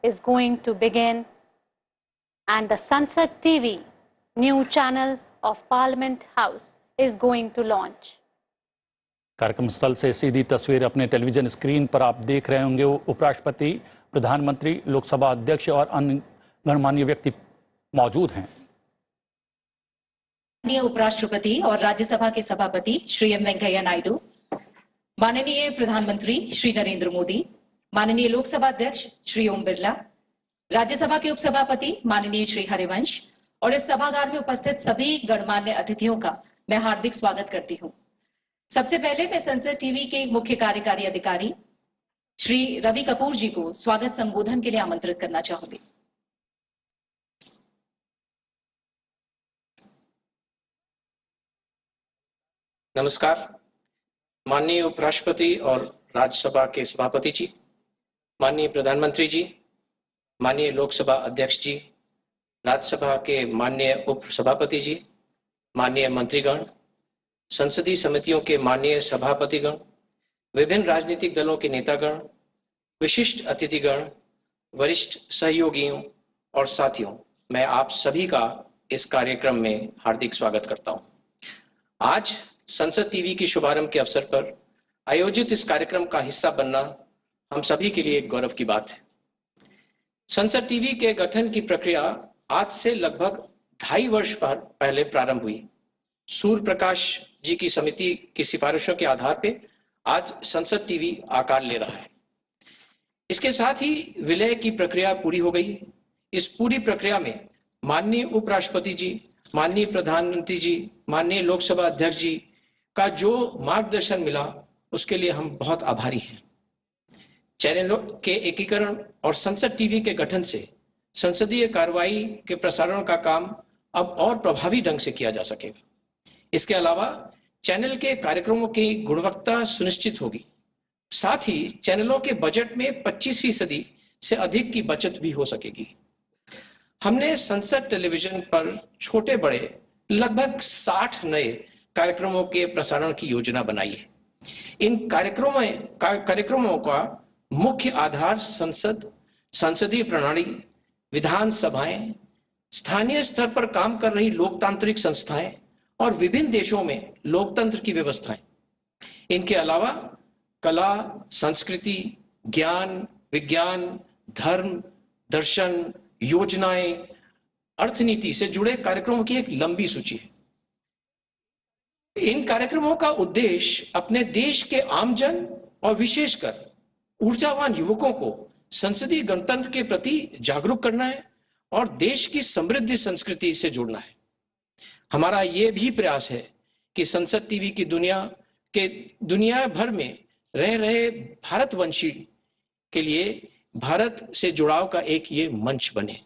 is going to begin, and the Sunset TV new channel of Parliament House is going to launch. कार्यक्रम स्थल से सीधी तस्वीर अपने television screen पर आप देख रहे होंगे। उपराष्ट्रपति, प्रधानमंत्री, लोकसभा अध्यक्ष और अन्य गणमान्य व्यक्ति मौजूद हैं। माननीय उपराष्ट्रपति और राज्यसभा के सभापति श्री एम वेंकैया नायडू, माननीय प्रधानमंत्री श्री नरेंद्र मोदी, माननीय लोकसभा अध्यक्ष श्री ओम बिरला, राज्यसभा के उपसभापति माननीय श्री हरिवंश और इस सभागार में उपस्थित सभी गणमान्य अतिथियों का मैं हार्दिक स्वागत करती हूं। सबसे पहले मैं संसद टीवी के मुख्य कार्यकारी अधिकारी श्री रवि कपूर जी को स्वागत संबोधन के लिए आमंत्रित करना चाहूंगी। नमस्कार। माननीय उपराष्ट्रपति और राज्यसभा के सभापति जी, माननीय प्रधानमंत्री जी, माननीय लोकसभा अध्यक्ष जी, राज्यसभा के माननीय उपसभापति जी, माननीय मंत्रीगण, संसदीय समितियों के माननीय सभापतिगण, विभिन्न राजनीतिक दलों के नेतागण, विशिष्ट अतिथिगण, वरिष्ठ सहयोगियों और साथियों, मैं आप सभी का इस कार्यक्रम में हार्दिक स्वागत करता हूं। आज संसद टीवी की शुभारंभ के अवसर पर आयोजित इस कार्यक्रम का हिस्सा बनना हम सभी के लिए एक गौरव की बात है। संसद टीवी के गठन की प्रक्रिया आज से लगभग 2.5 वर्ष पहले प्रारंभ हुई। सूर्य प्रकाश जी की समिति की सिफारिशों के आधार पर आज संसद टीवी आकार ले रहा है। इसके साथ ही विलय की प्रक्रिया पूरी हो गई। इस पूरी प्रक्रिया में माननीय उपराष्ट्रपति जी, माननीय प्रधानमंत्री जी, माननीय लोकसभा अध्यक्ष जी का जो मार्गदर्शन मिला उसके लिए हम बहुत आभारी हैं। चैनलों के एकीकरण और संसद टीवी के गठन से संसदीय कार्रवाई के प्रसारण का काम अब और प्रभावी ढंग से किया जा सकेगा। इसके अलावा चैनल के कार्यक्रमों की गुणवत्ता सुनिश्चित होगी। साथ ही चैनलों के बजट में 25% से अधिक की बचत भी हो सकेगी। हमने संसद टेलीविजन पर छोटे बड़े लगभग 60 नए कार्यक्रमों के प्रसारण की योजना बनाई है। इन कार्यक्रमों का मुख्य आधार संसदीय प्रणाली, विधानसभाएं, स्थानीय स्तर पर काम कर रही लोकतांत्रिक संस्थाएं और विभिन्न देशों में लोकतंत्र की व्यवस्थाएं। इनके अलावा कला, संस्कृति, ज्ञान, विज्ञान, धर्म, दर्शन, योजनाएं, अर्थनीति से जुड़े कार्यक्रमों की एक लंबी सूची है। इन कार्यक्रमों का उद्देश्य अपने देश के आमजन और विशेषकर ऊर्जावान युवकों को संसदीय गणतंत्र के प्रति जागरूक करना है और देश की समृद्ध संस्कृति से जोड़ना है। हमारा यह भी प्रयास है कि संसद टीवी की दुनिया भर में रह रहे भारतवंशी के लिए भारत से जुड़ाव का एक ये मंच बने।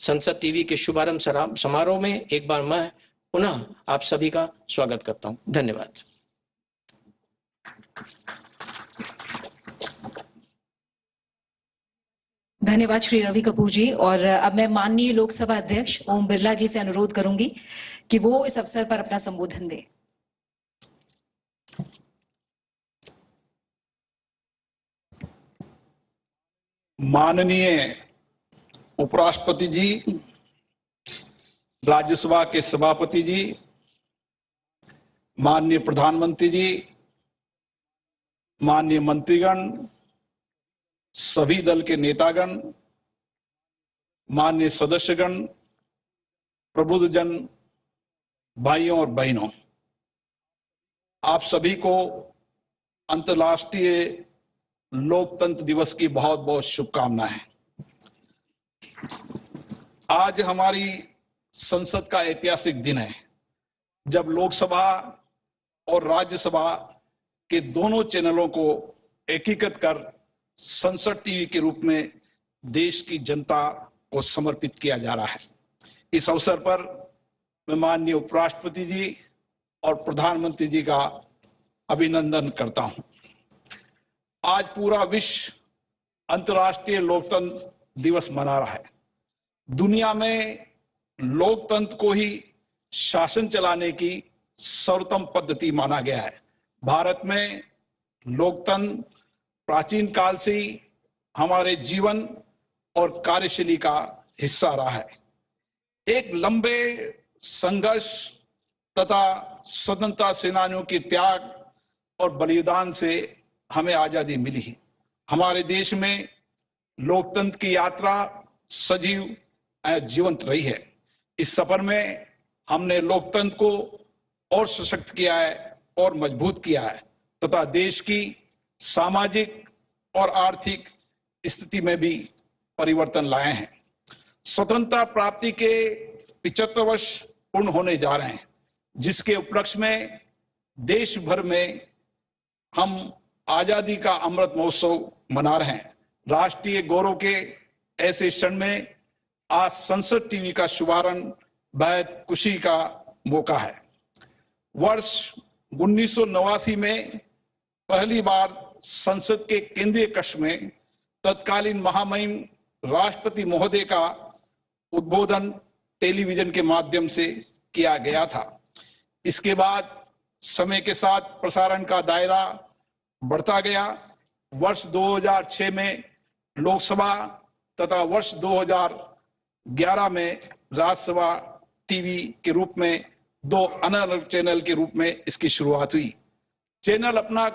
संसद टीवी के शुभारंभ समारोह में एक बार मैं पुनः आप सभी का स्वागत करता हूं। धन्यवाद। धन्यवाद श्री रवि कपूर जी। और अब मैं माननीय लोकसभा अध्यक्ष ओम बिरला जी से अनुरोध करूंगी कि वो इस अवसर पर अपना संबोधन दें। माननीय उपराष्ट्रपति जी, राज्यसभा के सभापति जी, माननीय प्रधानमंत्री जी, माननीय मंत्रीगण, सभी दल के नेतागण, माननीय सदस्यगण, प्रबुद्धजन, भाइयों और बहनों, आप सभी को अंतर्राष्ट्रीय लोकतंत्र दिवस की बहुत बहुत शुभकामनाएं। आज हमारी संसद का ऐतिहासिक दिन है जब लोकसभा और राज्यसभा के दोनों चैनलों को एकीकृत कर संसद टीवी के रूप में देश की जनता को समर्पित किया जा रहा है। इस अवसर पर मैं माननीय उपराष्ट्रपति जी और प्रधानमंत्री जी का अभिनंदन करता हूं। आज पूरा विश्व अंतर्राष्ट्रीय लोकतंत्र दिवस मना रहा है। दुनिया में लोकतंत्र को ही शासन चलाने की सर्वोत्तम पद्धति माना गया है। भारत में लोकतंत्र प्राचीन काल से ही हमारे जीवन और कार्यशैली का हिस्सा रहा है। एक लंबे संघर्ष तथा स्वतंत्रता सेनानियों के त्याग और बलिदान से हमें आजादी मिली है। हमारे देश में लोकतंत्र की यात्रा सजीव और जीवंत रही है। इस सफर में हमने लोकतंत्र को और सशक्त किया है और मजबूत किया है तथा देश की सामाजिक और आर्थिक स्थिति में भी परिवर्तन लाए हैं। स्वतंत्रता प्राप्ति के 75 वर्ष पूर्ण होने जा रहे हैं, जिसके उपलक्ष्य में देश भर में हम आजादी का अमृत महोत्सव मना रहे हैं। राष्ट्रीय गौरव के ऐसे क्षण में आज संसद टीवी का शुभारंभ बेहद खुशी का मौका है। वर्ष 1989 में पहली बार संसद के केंद्रीय कक्ष में तत्कालीन महामहिम राष्ट्रपति महोदय का उद्बोधन टेलीविजन के माध्यम से किया गया था। इसके बाद समय के साथ प्रसारण का दायरा बढ़ता गया। वर्ष 2006 में लोकसभा तथा वर्ष 2011 में राज्यसभा टीवी के रूप में 2 अलग अलग चैनल के रूप में इसकी शुरुआत हुई। चैनल अपना